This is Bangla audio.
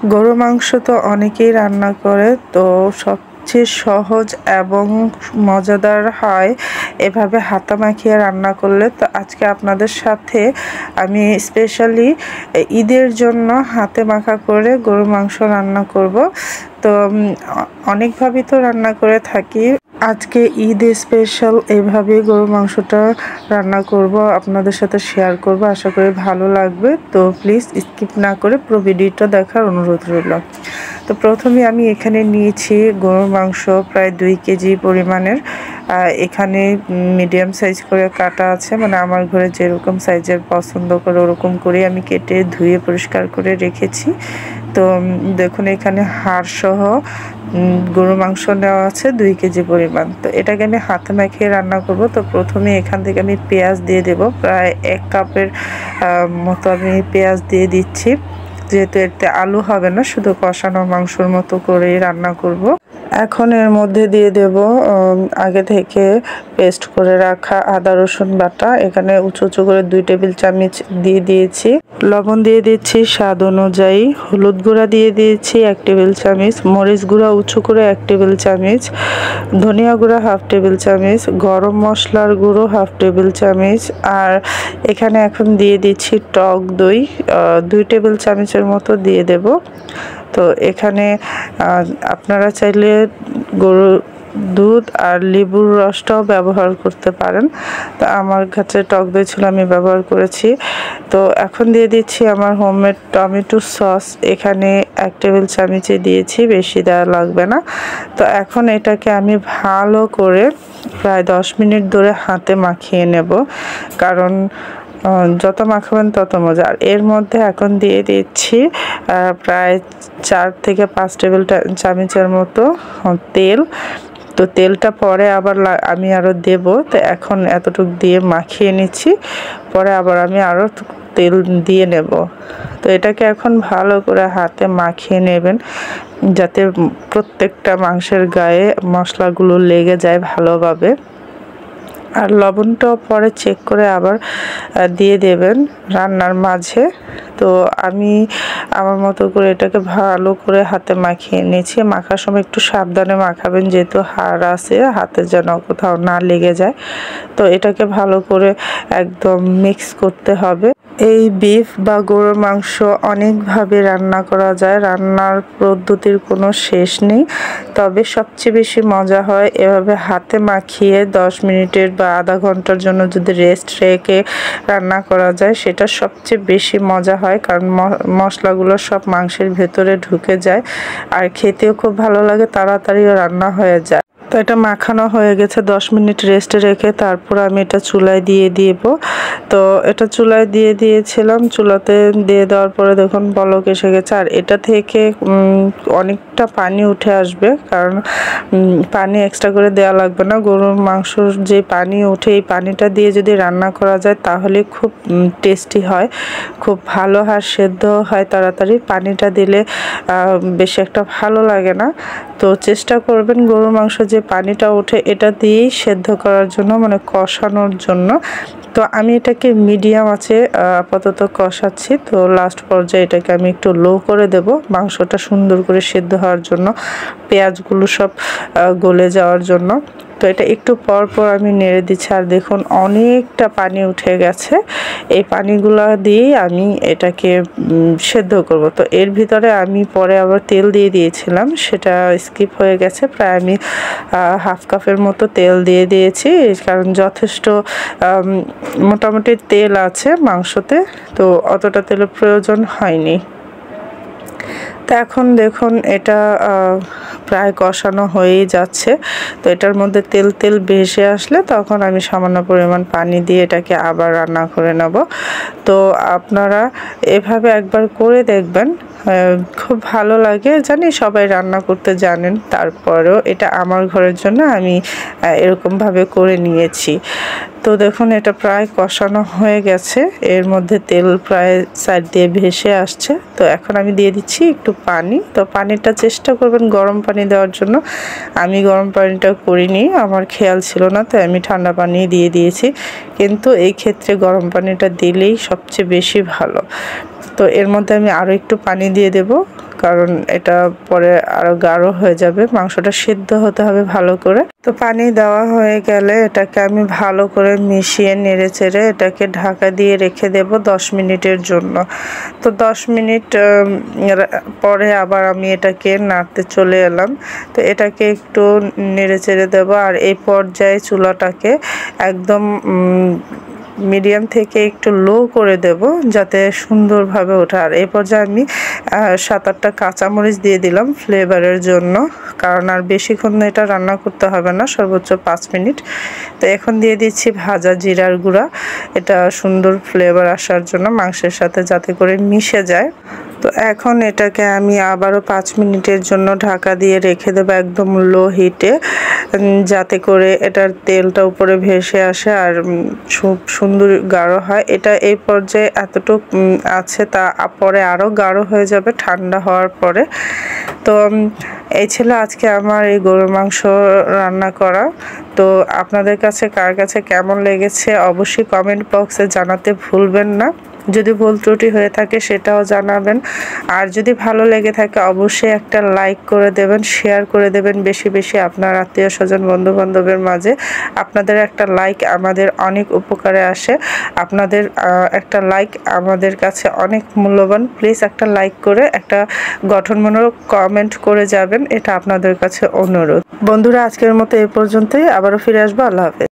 গরুর মাংস তো অনেকেই রান্না করে, তো সবচেয়ে সহজ এবং মজাদার হয় এভাবে হাতা মাখিয়ে রান্না করলে। তো আজকে আপনাদের সাথে আমি স্পেশালি ঈদের জন্য হাতে মাখা করে গরুর মাংস রান্না করব। তো অনেকভাবেই তো রান্না করে থাকি, আজকে ঈদ স্পেশাল এভাবে গরুর মাংসটা রান্না করব, আপনাদের সাথে শেয়ার করব। আশা করি ভালো লাগবে। তো প্লিজ স্কিপ না করে পুরো ভিডিওটা দেখার অনুরোধ রইল। তো প্রথমে আমি এখানে নিয়েছি গরুর মাংস প্রায় 2 কেজি পরিমাণের। এখানে মিডিয়াম সাইজ করে কাটা আছে, মানে আমার ঘরে যেরকম সাইজের পছন্দ করে ওরকম করে আমি কেটে ধুয়ে পরিষ্কার করে রেখেছি। তো দেখুন এখানে হাড় সহ গরুর মাংস নেওয়া আছে 2 কেজি পরিমাণ। তো এটাকে আমি হাতে মাখিয়ে রান্না করব। তো প্রথমে এখান থেকে আমি পেঁয়াজ দিয়ে দেব, প্রায় 1 কাপের মতো আমি পেঁয়াজ দিয়ে দিচ্ছি, যেহেতু এতে আলু হবে না, শুধু কষানো মাংসর মতো করেই রান্না করব। এখন এর মধ্যে দিয়ে দেব আগে থেকে পেস্ট করে রাখা আদা রসুন বাটা। এখানে উঁচু উঁচু করে 2 টেবিল চামচ দিয়ে দিয়েছি। লবণ দিয়ে দিচ্ছি স্বাদ অনুযায়ী, হলুদ গুঁড়া দিয়ে দিয়েছি 1 টেবিল চামচ, মরিচ গুঁড়া উঁচু করে 1 টেবিল চামচ, ধনিয়া গুঁড়া 1/2 টেবিল চামচ, গরম মশলার গুঁড়ো 1/2 টেবিল চামচ। আর এখানে এখন দিয়ে দিচ্ছি টক দই 2 টেবিল চামচের মতো দিয়ে দেব। তো এখানে আপনারা চাইলে গরুর দুধ আর লেবুর রসটাও ব্যবহার করতে পারেন। তো আমার কাছে টক দই ছিল, আমি ব্যবহার করেছি। তো এখন দিয়ে দিচ্ছি আমার হোমমেড টমেটো সস, এখানে 1 টেবিল চামচে দিয়েছি, বেশি দেওয়া লাগবে না। তো এখন এটাকে আমি ভালো করে প্রায় 10 মিনিট ধরে হাতে মাখিয়ে নেব, কারণ যত মাখাবেন তত মজা। আর এর মধ্যে এখন দিয়ে দিচ্ছি প্রায় 4 থেকে 5 টেবিল চামচের মতো তেল। তো তেলটা পরে আবার আমি আরও দেব। তো এখন এতটুকু দিয়ে মাখিয়ে নিচ্ছি, পরে আবার আমি আরও তেল দিয়ে নেব। তো এটাকে এখন ভালো করে হাতে মাখিয়ে নেবেন, যাতে প্রত্যেকটা মাংসের গায়ে মশলাগুলো লেগে যায় ভালোভাবে। আর লবণটাও পরে চেক করে আবার দিয়ে দেবেন রান্নার মাঝে। তো আমি আমার মতো করে এটাকে ভালো করে হাতে মাখিয়ে নিয়েছি। মাখার সময় একটু সাবধানে মাখাবেন, যেহেতু হাড় আছে, হাতে যেন কোথাও না লেগে যায়। তো এটাকে ভালো করে একদম মিক্স করতে হবে। এই বিফ বা গরুর মাংস অনেকভাবে রান্না করা যায়, রান্নার পদ্ধতির কোনো শেষ নেই। তবে সবচেয়ে বেশি মজা হয় এভাবে হাতে মাখিয়ে 10 মিনিটের বা আধা ঘন্টার জন্য যদি রেস্ট রেখে রান্না করা যায়, সেটা সবচেয়ে বেশি মজা হয়, কারণ মশলাগুলো সব মাংসের ভেতরে ঢুকে যায় আর খেতেও খুব ভালো লাগে, তাড়াতাড়িও রান্না হয়ে যায়। তো এটা মাখানো হয়ে গেছে, 10 মিনিট রেস্টে রেখে তারপর আমি এটা চুলায় দিয়ে দিব। তো এটা চুলায় দিয়ে দিয়েছিলাম, চুলাতে দিয়ে দেওয়ার পরে দেখুন বলক এসে গেছে। আর এটা থেকে অনেকটা পানি উঠে আসবে, কারণ পানি এক্সট্রা করে দেওয়া লাগবে না। গরুর মাংসর যে পানি ওঠে, এই পানিটা দিয়ে যদি রান্না করা যায় তাহলে খুব টেস্টি হয়, খুব ভালো হয়, সেদ্ধ হয় তাড়াতাড়ি। পানিটা দিলে বেশি একটা ভালো লাগে না। তো চেষ্টা করবেন গরুর মাংস যে পানিটা ওঠে এটা দিয়েই সেদ্ধ করার জন্য, মানে কষানোর জন্য। তো আমি এটাকে মিডিয়াম আছে আপাতত কষাচ্ছি। তো লাস্ট পর্যায়ে এটাকে আমি একটু লো করে দেব, মাংসটা সুন্দর করে সেদ্ধ হওয়ার জন্য, পেঁয়াজগুলো সব গলে যাওয়ার জন্য। তো এটা একটু পর পর আমি নেড়ে দিচ্ছি। আর দেখুন অনেকটা পানি উঠে গেছে, এই পানিগুলো দিয়েই আমি এটাকে সেদ্ধ করব। তো এর ভিতরে আমি পরে আবার তেল দিয়ে দিয়েছিলাম, সেটা স্কিপ হয়ে গেছে। প্রায় আমি 1/2 কাপের মতো তেল দিয়ে দিয়েছি, কারণ যথেষ্ট মোটামুটি তেল আছে মাংসতে, তো অতটা তেলের প্রয়োজন হয়নি। তো এখন দেখুন এটা প্রায় কষানো হয়েই যাচ্ছে। তো এটার মধ্যে তেল তেল ভেসে আসলে তখন আমি সামান্য পরিমাণ পানি দিয়ে এটাকে আবার রান্না করে নেব। তো আপনারা এভাবে একবার করে দেখবেন, খুব ভালো লাগে। জানি সবাই রান্না করতে জানেন, তারপরেও এটা আমার ঘরের জন্য আমি এরকমভাবে করে নিয়েছি। তো দেখুন এটা প্রায় কষানো হয়ে গেছে, এর মধ্যে তেল প্রায় সাইড দিয়ে ভেসে আসছে। তো এখন আমি দিয়ে দিচ্ছি একটু পানি। তো পানিটা চেষ্টা করবেন গরম পানি দেওয়ার জন্য, আমি গরম পানিটা করিনি, আমার খেয়াল ছিল না, তাই আমি ঠান্ডা পানি দিয়ে দিয়েছি। কিন্তু এই ক্ষেত্রে গরম পানিটা দিলেই সবচেয়ে বেশি ভালো। তো এর মধ্যে আমি আরও একটু পানি দিয়ে দেব, কারণ এটা পরে আরো গাঢ় হয়ে যাবে। মাংসটা সিদ্ধ হতে হবে ভালো করে। তো পানি দেওয়া হয়ে গেলে এটাকে আমি ভালো করে মিশিয়ে নেড়ে চেড়ে এটাকে ঢাকা দিয়ে রেখে দেব 10 মিনিটের জন্য। তো 10 মিনিট পরে আবার আমি এটাকে নাড়তে চলে এলাম। তো এটাকে একটু নেড়ে চেড়ে দেবো, আর এই পর্যায়ে চুলাটাকে একদম মিডিয়াম থেকে একটু লো করে দেব যাতে সুন্দরভাবে ওঠে। আর এই পর্যায়ে আমি 7-8টা কাঁচামরিচ দিয়ে দিলাম ফ্লেভারের জন্য, কারণ আর বেশিক্ষণ এটা রান্না করতে হবে না, সর্বোচ্চ 5 মিনিট। তো এখন দিয়ে দিচ্ছি ভাজা জিরার গুঁড়া, এটা সুন্দর ফ্লেভার আসার জন্য মাংসের সাথে যাতে করে মিশে যায়। তো এখন এটাকে আমি আবারও 5 মিনিটের জন্য ঢাকা দিয়ে রেখে দেবো একদম লো হিটে, যাতে করে এটার তেলটা উপরে ভেসে আসে আর খুব সুন্দর গাঢ় হয়। এটা এই পর্যায়ে এতটুক আছে, তা পরে আরও গাঢ় হয়ে যাবে ঠান্ডা হওয়ার পরে। তো এই ছিল আজকে আমার এই গরুর মাংস রান্না করা। তো আপনাদের কাছে কার কাছে কেমন লেগেছে অবশ্যই কমেন্ট বক্সে জানাতে ভুলবেন না। যদি ভুল ত্রুটি হয়ে থাকে সেটাও জানাবেন। আর যদি ভালো লেগে থাকে অবশ্যই একটা লাইক করে দেবেন, শেয়ার করে দেবেন বেশি বেশি আপনার আত্মীয় স্বজন বন্ধু বান্ধবের মাঝে। আপনাদের একটা লাইক আমাদের অনেক উপকারে আসে। আপনাদের একটা লাইক আমাদের কাছে অনেক মূল্যবান। প্লিজ একটা লাইক করে একটা গঠনমূলক কমেন্ট করে যাবেন, এটা আপনাদের কাছে অনুরোধ। বন্ধুরা, আজকের মতো এই পর্যন্তই, আবারও ফিরে আসবো। আল্লাহ হাফেজ।